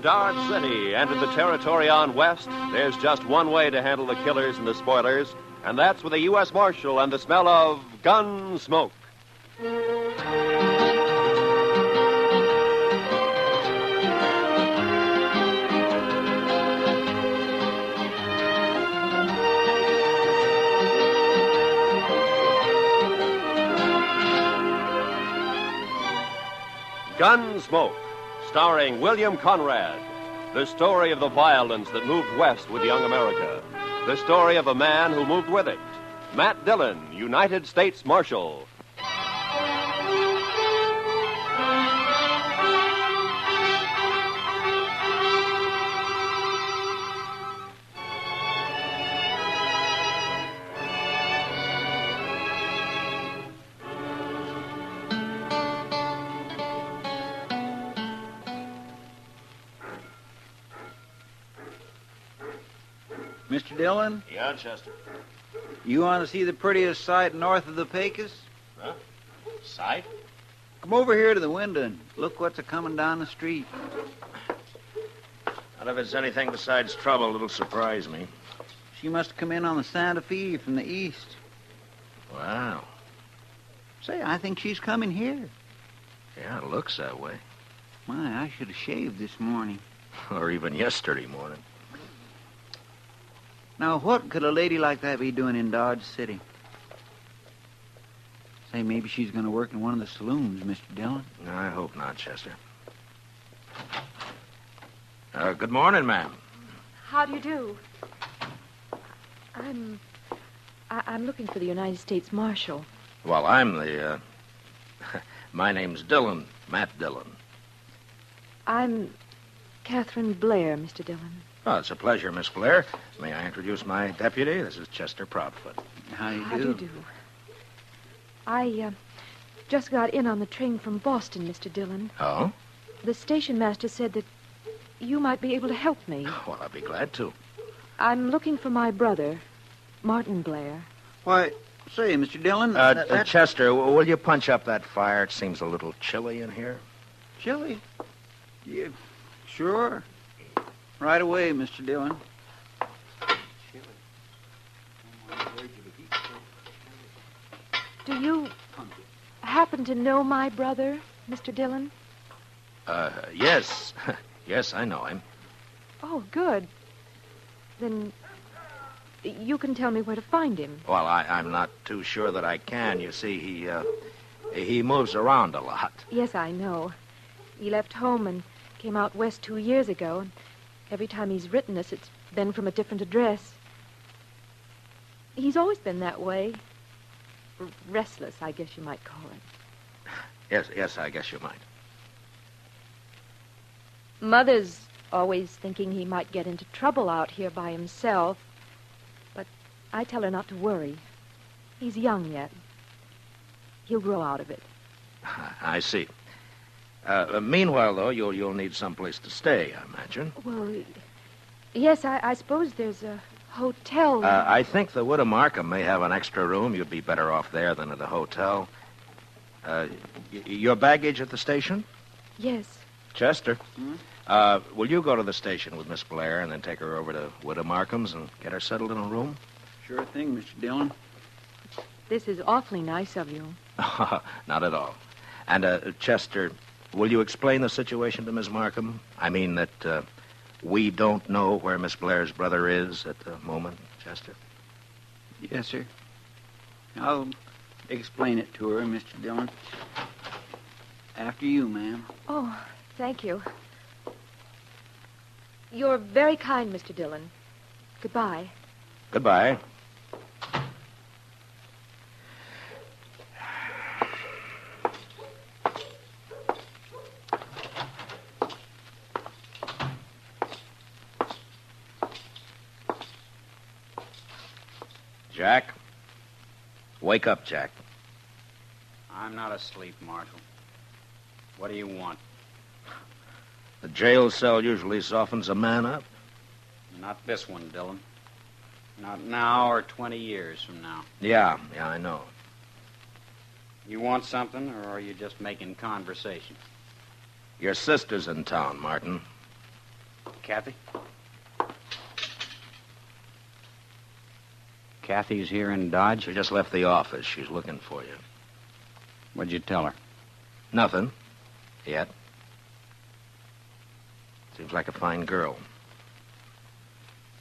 Dodge City and in the territory on west, there's just one way to handle the killers and the spoilers, and that's with a U.S. Marshal and the smell of Gunsmoke. Gunsmoke, starring William Conrad. The story of the violence that moved west with young America. The story of a man who moved with it. Matt Dillon, United States Marshal. Mr. Dillon? Yeah, Chester. You want to see the prettiest sight north of the Pecos? Huh? Sight? Come over here to the window and look what's a-coming down the street. Not if it's anything besides trouble, it'll surprise me. She must have come in on the Santa Fe from the east. Wow. Say, I think she's coming here. Yeah, it looks that way. My, I should have shaved this morning. Or even yesterday morning. Now, what could a lady like that be doing in Dodge City? Say, maybe she's going to work in one of the saloons, Mr. Dillon. No, I hope not, Chester. Good morning, ma'am. How do you do? I'm looking for the United States Marshal. Well, I'm the, my name's Dillon, Matt Dillon. I'm Catherine Blair, Mr. Dillon. Oh, it's a pleasure, Miss Blair. May I introduce my deputy? This is Chester Proudfoot. How do you do? How do you do? I just got in on the train from Boston, Mr. Dillon. Oh? The station master said that you might be able to help me. Well, I'll be glad to. I'm looking for my brother, Martin Blair. Why, say, Mr. Dillon... Chester, will you punch up that fire? It seems a little chilly in here. Chilly? Yeah, sure. Right away, Mr. Dillon. Do you happen to know my brother, Mr. Dillon? Yes. Yes, I know him. Oh, good. Then you can tell me where to find him. Well, I'm not too sure that I can. You see, he moves around a lot. Yes, I know. He left home and came out west 2 years ago, and every time he's written us, it's been from a different address. He's always been that way. Restless, I guess you might call it. Yes, I guess you might. Mother's always thinking he might get into trouble out here by himself, but I tell her not to worry. He's young yet. He'll grow out of it. I see. Meanwhile, though, you'll need someplace to stay, I imagine. Well, yes, I suppose there's a hotel. I think the Widow Markham may have an extra room. You'd be better off there than at the hotel. Your baggage at the station? Yes. Chester, will you go to the station with Miss Blair and then take her over to Widow Markham's and get her settled in a room? Sure thing, Mr. Dillon. This is awfully nice of you. Not at all. And, Chester, will you explain the situation to Miss Markham? I mean that we don't know where Miss Blair's brother is at the moment, Chester? Yes, sir. I'll explain it to her, Mr. Dillon. After you, ma'am. Oh, thank you. You're very kind, Mr. Dillon. Goodbye. Goodbye. Jack? Wake up, Jack. I'm not asleep, Marshal. What do you want? The jail cell usually softens a man up. Not this one, Dillon. Not now or 20 years from now. Yeah, I know. You want something, or are you just making conversation? Your sister's in town, Martin. Kathy? Kathy's here in Dodge? She just left the office. She's looking for you. What'd you tell her? Nothing. Yet. Seems like a fine girl.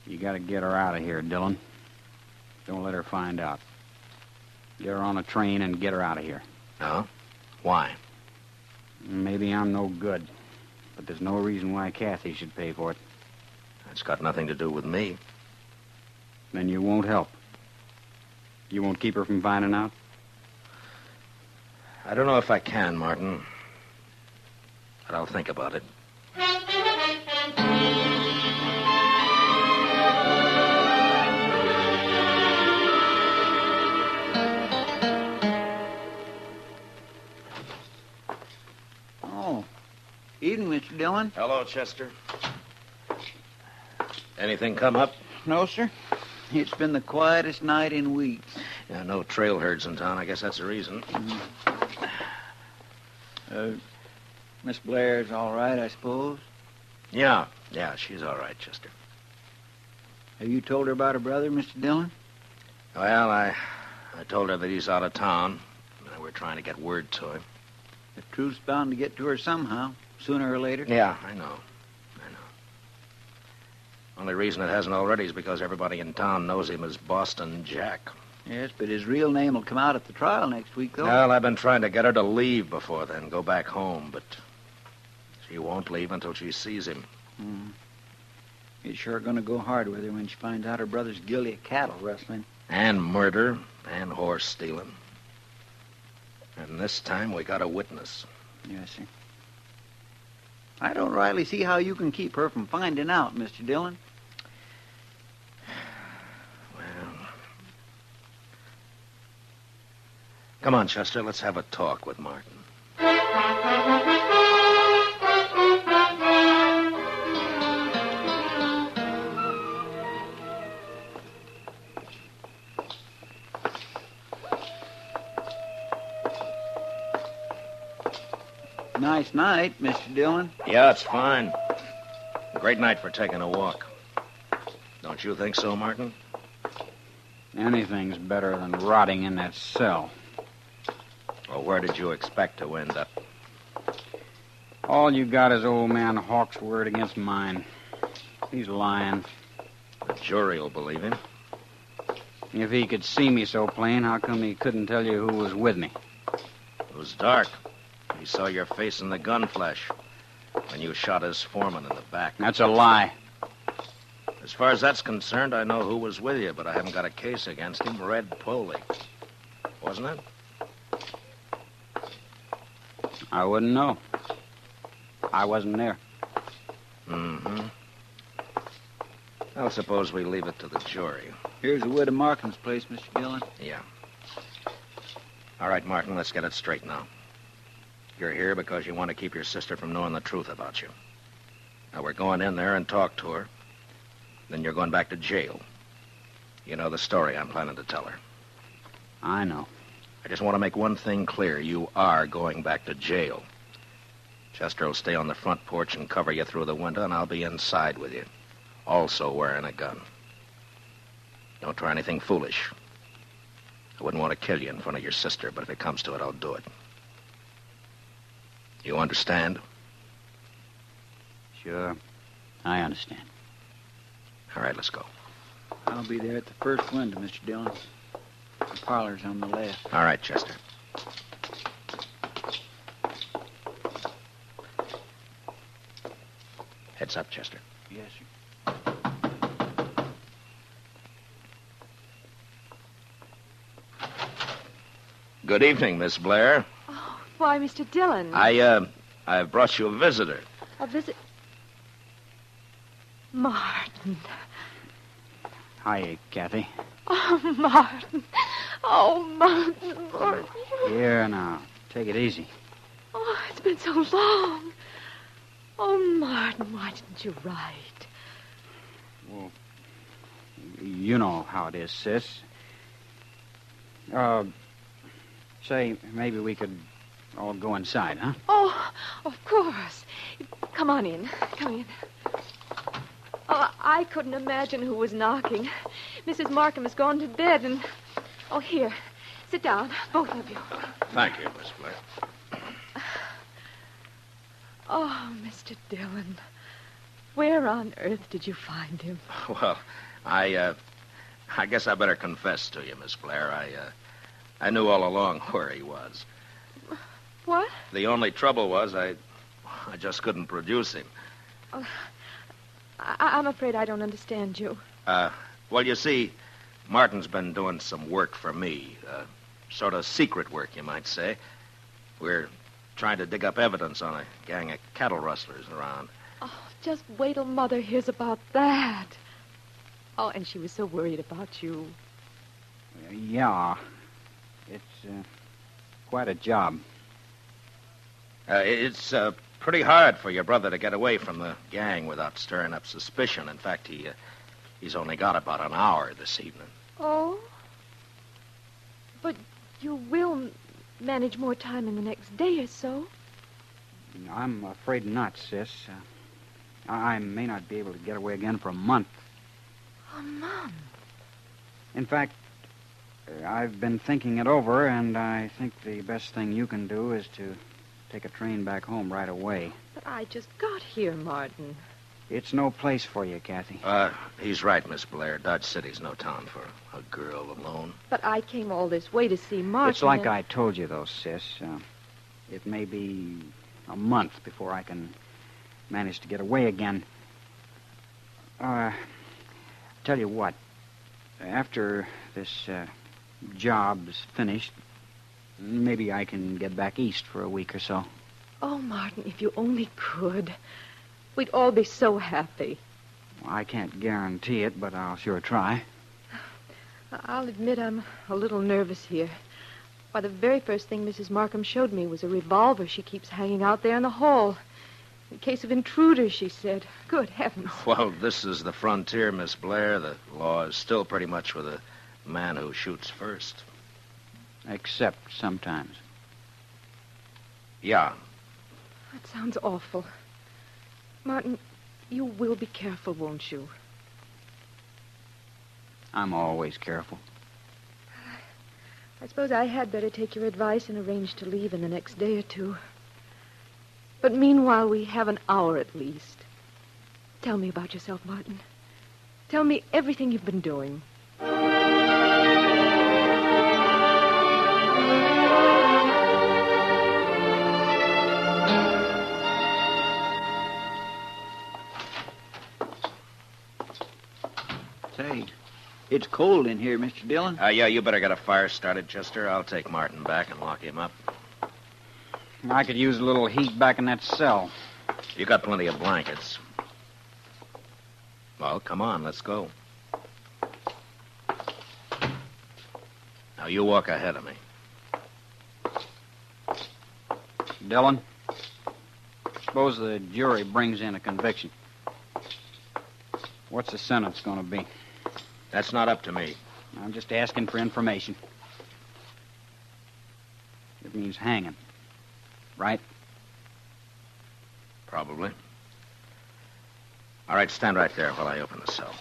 You gotta get her out of here, Dillon. Don't let her find out. Get her on a train and get her out of here. No? Why? Maybe I'm no good, but there's no reason why Kathy should pay for it. It's got nothing to do with me. Then you won't help. You won't keep her from finding out? I don't know if I can, Martin. But I'll think about it. Oh, evening, Mr. Dillon. Hello, Chester. Anything come up? No, sir. It's been the quietest night in weeks. Yeah, no trail herds in town. I guess that's the reason. Miss Blair's all right, I suppose? Yeah, she's all right, Chester. Have you told her about her brother, Mr. Dillon? Well, I told her that he's out of town. We're trying to get word to him. The truth's bound to get to her somehow, sooner or later. Yeah, I know. Only reason it hasn't already is because everybody in town knows him as Boston Jack. Yes, but his real name will come out at the trial next week, though. Well, I've been trying to get her to leave before then, go back home, but she won't leave until she sees him. It's sure going to go hard with her when she finds out her brother's guilty of cattle rustling. And murder, and horse stealing. And this time we got a witness. Yes, sir. I don't rightly see how you can keep her from finding out, Mr. Dillon. Well, come on, Chester, let's have a talk with Martin. Nice night, Mr. Dillon. Yeah, it's fine. Great night for taking a walk. Don't you think so, Martin? Anything's better than rotting in that cell. Well, where did you expect to end up? All you got is old man Hawk's word against mine. He's lying. The jury will believe him. If he could see me so plain, how come he couldn't tell you who was with me? It was dark. He saw your face in the gun flash when you shot his foreman in the back. That's a lie. As far as that's concerned, I know who was with you, but I haven't got a case against him. Red Poley. Wasn't it? I wouldn't know. I wasn't there. Mm-hmm. Well, suppose we leave it to the jury. Here's the widow Markham's place, Mr. Dillon. Yeah. All right, Martin, let's get it straight now. You're here because you want to keep your sister from knowing the truth about you. Now, we're going in there and talk to her. Then you're going back to jail. You know the story I'm planning to tell her. I know. I just want to make one thing clear. You are going back to jail. Chester will stay on the front porch and cover you through the window, and I'll be inside with you, also wearing a gun. Don't try anything foolish. I wouldn't want to kill you in front of your sister, but if it comes to it, I'll do it. You understand? Sure. I understand. All right, let's go. I'll be there at the first window, Mr. Dillon. The parlor's on the left. All right, Chester. Heads up, Chester. Yes, sir. Good evening, Miss Blair. Oh, why, Mr. Dillon. I've brought you a visitor. A visit. Martin. Hi, Kathy. Oh, Martin. Oh, Martin. Here now. Take it easy. Oh, it's been so long. Oh, Martin, why didn't you write? Well, you know how it is, sis. Say, maybe we could all go inside, huh? Oh, of course. Come on in. Come in. Oh, I couldn't imagine who was knocking. Mrs. Markham has gone to bed, and... Oh, here. Sit down, both of you. Thank you, Miss Blair. Oh, Mr. Dillon. Where on earth did you find him? Well, I guess I better confess to you, Miss Blair. I knew all along where he was. What? The only trouble was I just couldn't produce him. Oh, I'm afraid I don't understand you. Well, you see, Martin's been doing some work for me. Sort of secret work, you might say. We're trying to dig up evidence on a gang of cattle rustlers around. Oh, just wait till Mother hears about that. Oh, and she was so worried about you. Yeah. It's quite a job. It's pretty hard for your brother to get away from the gang without stirring up suspicion. In fact, he's only got about an hour this evening. Oh? But you will manage more time in the next day or so. I'm afraid not, sis. I may not be able to get away again for a month. A month? In fact, I've been thinking it over, and I think the best thing you can do is to take a train back home right away. But I just got here, Martin. It's no place for you, Kathy. He's right, Miss Blair. Dodge City's no town for a girl alone. But I came all this way to see Martin. It's like I told you, though, sis. It may be a month before I can manage to get away again. Tell you what. After this job's finished, maybe I can get back east for a week or so. Oh, Martin, if you only could. We'd all be so happy. Well, I can't guarantee it, but I'll sure try. I'll admit I'm a little nervous here. Why, the very first thing Mrs. Markham showed me was a revolver she keeps hanging out there in the hall. In case of intruders, she said. Good heavens. Well, this is the frontier, Miss Blair. The law is still pretty much with the man who shoots first. Except sometimes. Yeah. That sounds awful. Martin, you will be careful, won't you? I'm always careful. I suppose I had better take your advice and arrange to leave in the next day or two. But meanwhile, we have an hour at least. Tell me about yourself, Martin. Tell me everything you've been doing. Say, it's cold in here, Mr. Dillon. Yeah, you better get a fire started, Chester. I'll take Martin back and lock him up. I could use a little heat back in that cell. You got plenty of blankets. Well, come on, let's go. Now, you walk ahead of me. Dillon, suppose the jury brings in a conviction. What's the sentence going to be? That's not up to me. I'm just asking for information. It means hanging, right? Probably. All right, stand right there while I open the cell.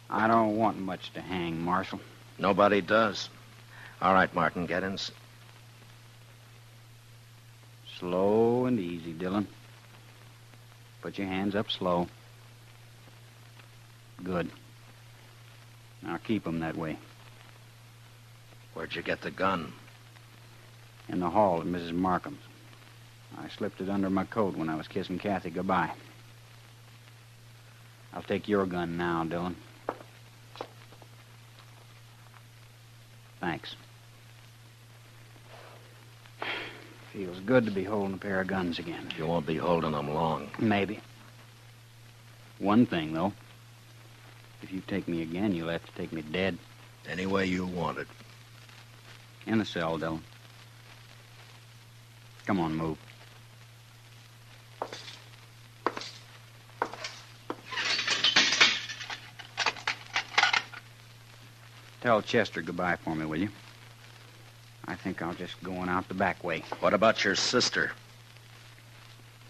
I don't want much to hang, Marshal. Nobody does. All right, Martin, get in. Slow and easy, Dillon. Put your hands up slow. Good. Now keep them that way. Where'd you get the gun? In the hall at Mrs. Markham's. I slipped it under my coat when I was kissing Kathy goodbye. I'll take your gun now, Dillon. Thanks. Feels good to be holding a pair of guns again. You won't be holding them long. Maybe. One thing, though. If you take me again, you'll have to take me dead. Any way you want it. In the cell, Dillon. Come on, move. Tell Chester goodbye for me, will you? I think I'll just go on out the back way. What about your sister?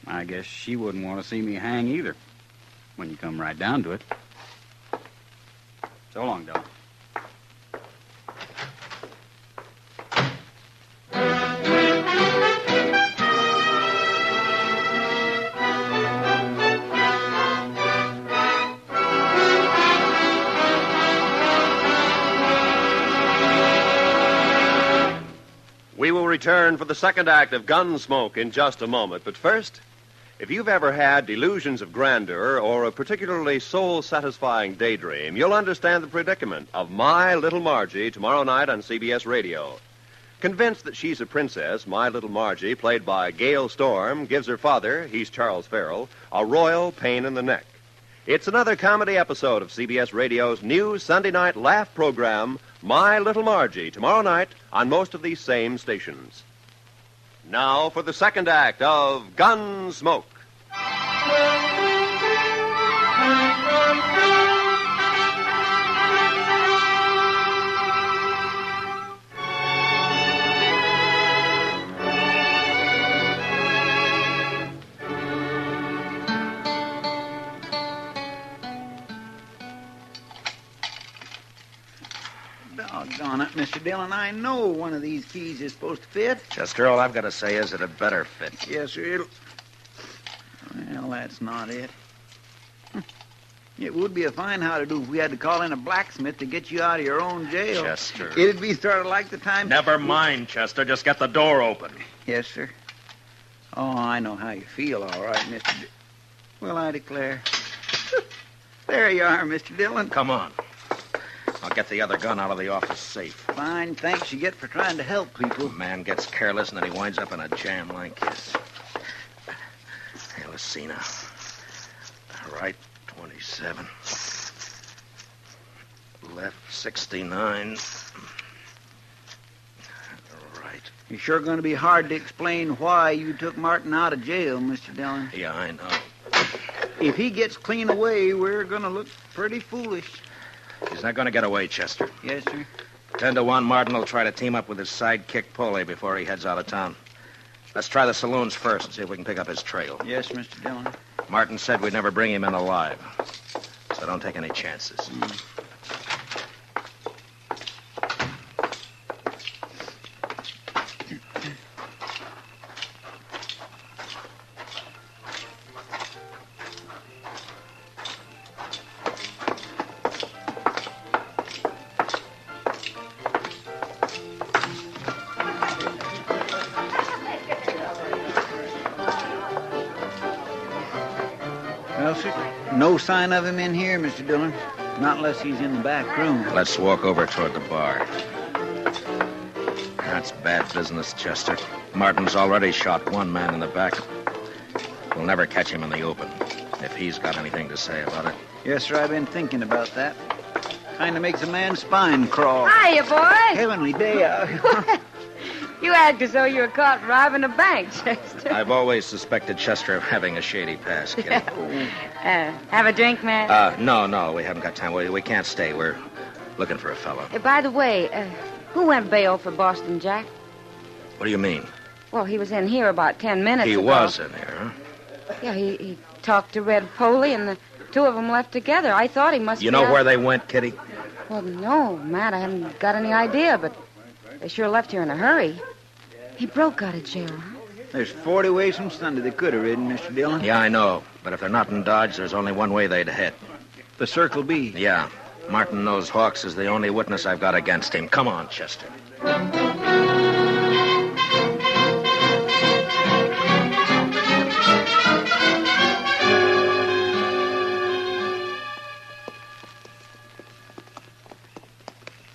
I guess she wouldn't want to see me hang either, when you come right down to it. So long, Dillon. We will return for the second act of Gunsmoke in just a moment. But first, if you've ever had delusions of grandeur or a particularly soul-satisfying daydream, you'll understand the predicament of My Little Margie tomorrow night on CBS Radio. Convinced that she's a princess, My Little Margie, played by Gail Storm, gives her father, he's Charles Farrell, a royal pain in the neck. It's another comedy episode of CBS Radio's new Sunday night laugh program, My Little Margie, tomorrow night on most of these same stations. Now for the second act of Gunsmoke. Doggone it, Mr. Dillon. I know one of these keys is supposed to fit. Chester, all I've got to say is that it better fit. Yes, sir. Well, that's not it. It would be a fine how-to-do if we had to call in a blacksmith to get you out of your own jail. Chester. It'd be sort of like the time... Never mind, Chester. Just get the door open. Yes, sir. Oh, I know how you feel, all right, Mr. Well, I declare. There you are, Mr. Dillon. Come on. I'll get the other gun out of the office safe. Fine thanks you get for trying to help people. A man gets careless and then he winds up in a jam like this. Hey, let's see now. Right, 27. Left, 69. Right. It's sure going to be hard to explain why you took Martin out of jail, Mr. Dillon. Yeah, I know. If he gets clean away, we're going to look pretty foolish. He's not going to get away, Chester. Yes, sir. 10 to 1, Martin will try to team up with his sidekick Pole before he heads out of town. Let's try the saloons first and see if we can pick up his trail. Yes, Mr. Dillon. Martin said we'd never bring him in alive, so don't take any chances. Well, sir, no sign of him in here, Mr. Dillon. Not unless he's in the back room. Let's walk over toward the bar. That's bad business, Chester. Martin's already shot one man in the back. We'll never catch him in the open, if he's got anything to say about it. Yes, sir, I've been thinking about that. Kind of makes a man's spine crawl. Hiya, boy. Heavenly day out. You act as though you were caught robbing a bank, Chester. I've always suspected Chester of having a shady past, kid. Have a drink, man? No, we haven't got time. We can't stay. We're looking for a fellow. By the way, who went bail for Boston Jack? What do you mean? Well, he was in here about 10 minutes ago. He was in here, huh? Yeah, he talked to Red Poley, and the two of them left together. I thought he must You know where they went, Kitty? Well, no, Matt, I haven't got any idea, but they sure left here in a hurry. He broke out of jail, huh? There's 40 ways from Sunday they could have ridden, Mr. Dillon. Yeah, I know. But if they're not in Dodge, there's only one way they'd head. The Circle B. Yeah. Martin knows Hawks is the only witness I've got against him. Come on, Chester.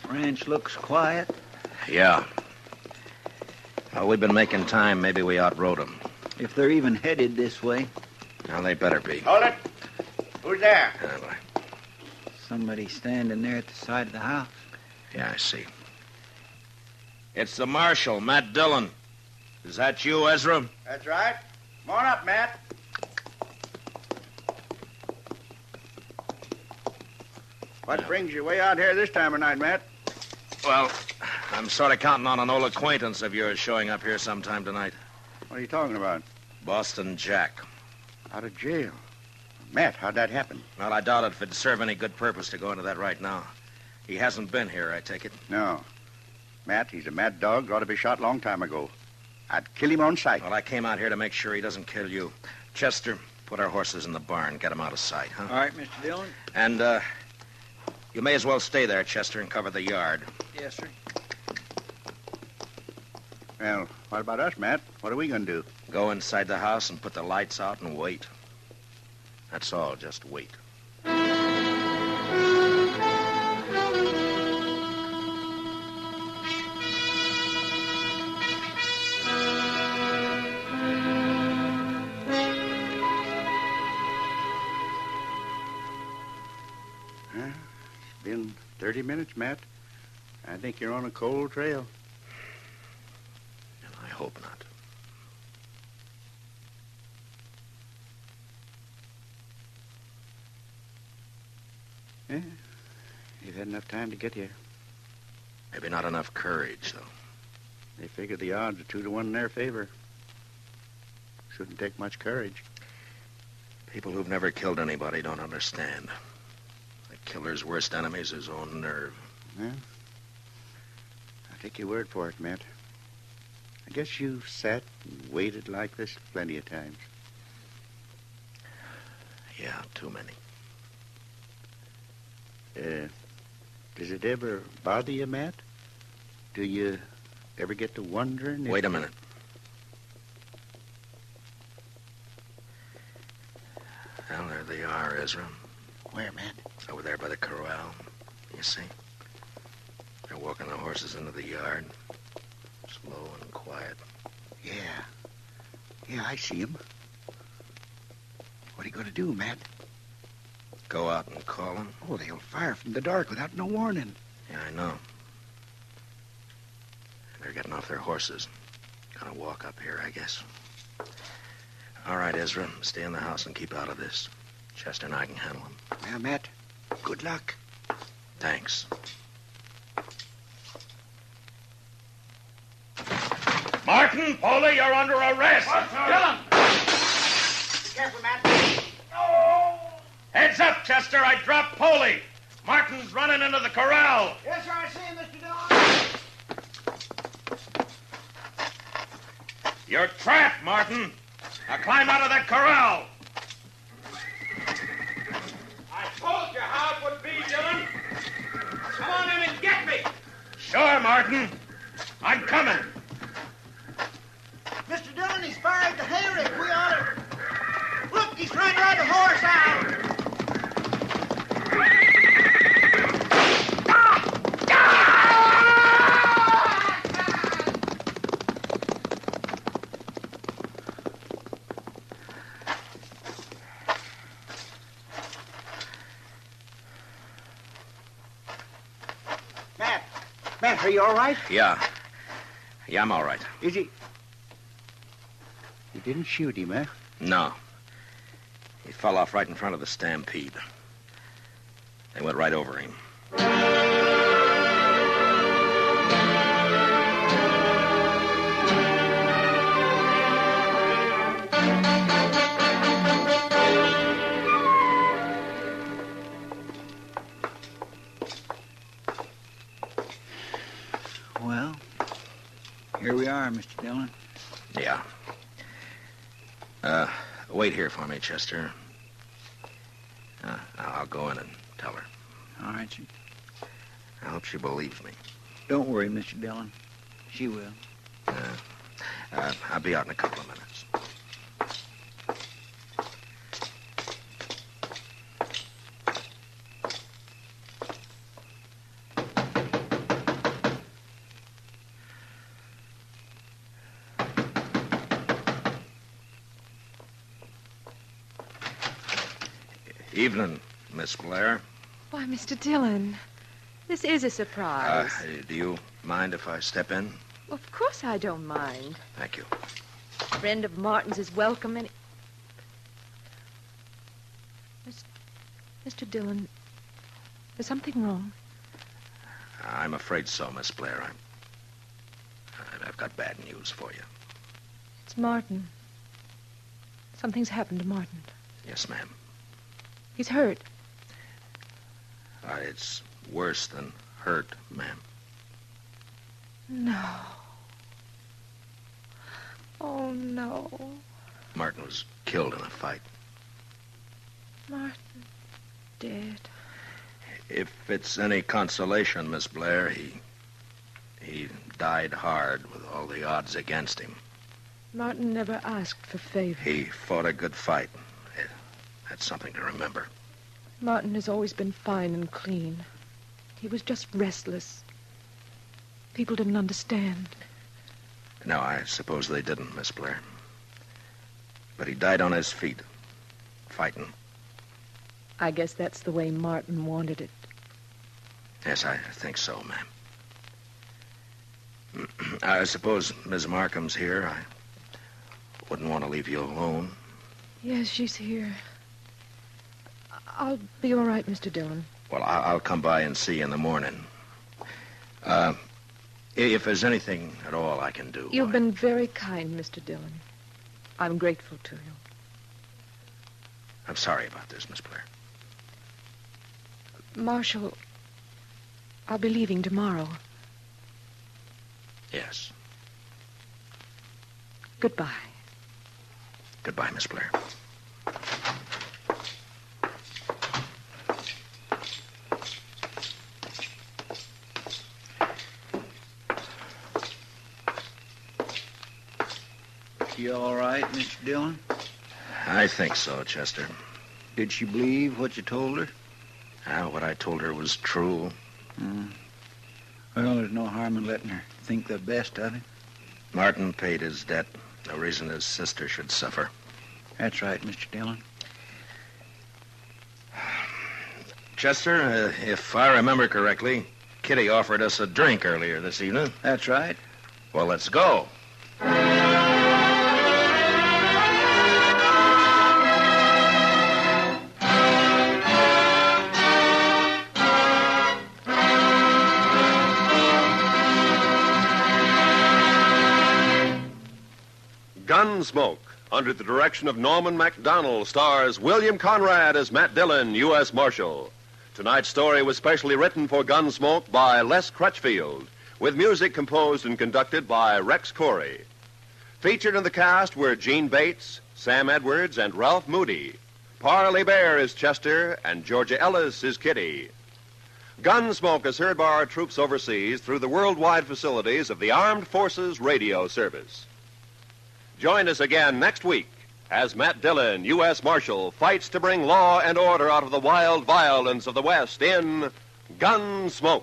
Ranch looks quiet. Yeah. Well, we've been making time. Maybe we outrode them. If they're even headed this way. Now, they better be. Hold it. Who's there? Somebody standing there at the side of the house. Yeah, I see. It's the marshal, Matt Dillon. Is that you, Ezra? That's right. Come on up, Matt. What brings you way out here this time of night, Matt? Well, I'm sort of counting on an old acquaintance of yours showing up here sometime tonight. What are you talking about? Boston Jack. Out of jail. Matt, how'd that happen? Well, I doubt if it'd serve any good purpose to go into that right now. He hasn't been here, I take it. No. Matt, he's a mad dog. Ought to be shot long time ago. I'd kill him on sight. Well, I came out here to make sure he doesn't kill you. Chester, put our horses in the barn. Get them out of sight, huh? All right, Mr. Dillon. And, you may as well stay there, Chester, and cover the yard. Yes, sir. Well, what about us, Matt? What are we going to do? Go inside the house and put the lights out and wait. That's all, just wait. It's been 30 minutes, Matt. I think you're on a cold trail. And I hope not. Yeah, you've had enough time to get here. Maybe not enough courage, though. They figure the odds are 2 to 1 in their favor. Shouldn't take much courage. People who've never killed anybody don't understand. The killer's worst enemy is his own nerve. Well, I'll take your word for it, Matt. I guess you've sat and waited like this plenty of times. Yeah, too many. Does it ever bother you, Matt? Do you ever get to wondering if... Wait a minute. Well, there they are, Ezra. Where, Matt? Over there by the corral. You see? They're walking the horses into the yard. Slow and quiet. Yeah. Yeah, I see him. What are you going to do, Matt? Go out and call them? Oh, they'll fire from the dark without no warning. Yeah, I know. They're getting off their horses. Gonna walk up here, I guess. All right, Ezra. Stay in the house and keep out of this. Chester and I can handle them. Well, Matt, good luck. Thanks. Martin, Foley, you're under arrest. Kill him! Be careful, Matt. Heads up, Chester. I dropped Foley. Martin's running into the corral. Yes, sir, I see him, Mr. Dillon. You're trapped, Martin. Now climb out of that corral. I told you how it would be, Dillon. Come on in and get me. Sure, Martin. I'm coming. Mr. Dillon, he's fired the hayrick. We ought to... Look, he's trying to ride the horse out. Matt, are you all right? Yeah. Yeah, I'm all right. Is he... You didn't shoot him, eh? No. He fell off right in front of the stampede. They went right over him. Well, here we are, Mr. Dillon. Yeah. Wait here for me, Chester. I'll go in and tell her. All right, sir. I hope she believes me. Don't worry, Mr. Dillon. She will. I'll be out in a couple of minutes. Evening, Miss Blair. Why, Mr. Dillon, this is a surprise. Do you mind if I step in? Well, of course I don't mind. Thank you. A friend of Martin's is welcome any... Mr. Dillon, is something wrong? I'm afraid so, Miss Blair. I've got bad news for you. It's Martin. Something's happened to Martin. Yes, ma'am. He's hurt. It's worse than hurt, ma'am. No. Oh, no. Martin was killed in a fight. Martin dead. If it's any consolation, Miss Blair, he died hard with all the odds against him. Martin never asked for favor. He fought a good fight. That's something to remember. Martin has always been fine and clean. He was just restless. People didn't understand. No, I suppose they didn't, Miss Blair. But he died on his feet, fighting. I guess that's the way Martin wanted it. Yes, I think so, ma'am. I suppose Miss Markham's here. I wouldn't want to leave you alone. Yes, she's here. I'll be all right, Mr. Dillon. Well, I'll come by and see you in the morning. If there's anything at all I can do... You've been very kind, Mr. Dillon. I'm grateful to you. I'm sorry about this, Miss Blair. Marshal, I'll be leaving tomorrow. Yes. Goodbye. Goodbye, Miss Blair. You all right, Mr. Dillon? I think so, Chester. Did she believe what you told her? What I told her was true. Well, there's no harm in letting her think the best of it. Martin paid his debt. No reason his sister should suffer. That's right, Mr. Dillon. Chester, if I remember correctly, Kitty offered us a drink earlier this evening. That's right. Well, let's go. Gunsmoke, under the direction of Norman MacDonald, stars William Conrad as Matt Dillon, U.S. Marshal. Tonight's story was specially written for Gunsmoke by Les Crutchfield, with music composed and conducted by Rex Corey. Featured in the cast were Gene Bates, Sam Edwards, and Ralph Moody. Parley Bear is Chester, and Georgia Ellis is Kitty. Gunsmoke is heard by our troops overseas through the worldwide facilities of the Armed Forces Radio Service. Join us again next week as Matt Dillon, U.S. Marshal, fights to bring law and order out of the wild violence of the West in Gunsmoke.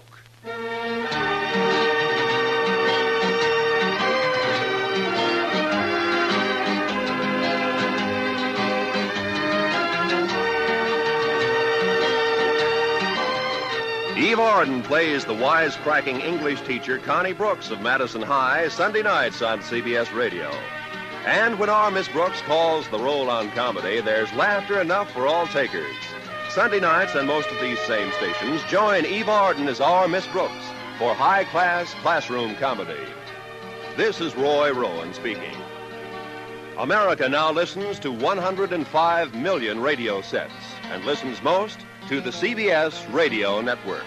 Eve Arden plays the wisecracking English teacher Connie Brooks of Madison High Sunday nights on CBS Radio. And when our Miss Brooks calls the roll on comedy, there's laughter enough for all takers. Sunday nights on most of these same stations, join Eve Arden as our Miss Brooks for high-class classroom comedy. This is Roy Rowan speaking. America now listens to 105 million radio sets and listens most to the CBS Radio Network.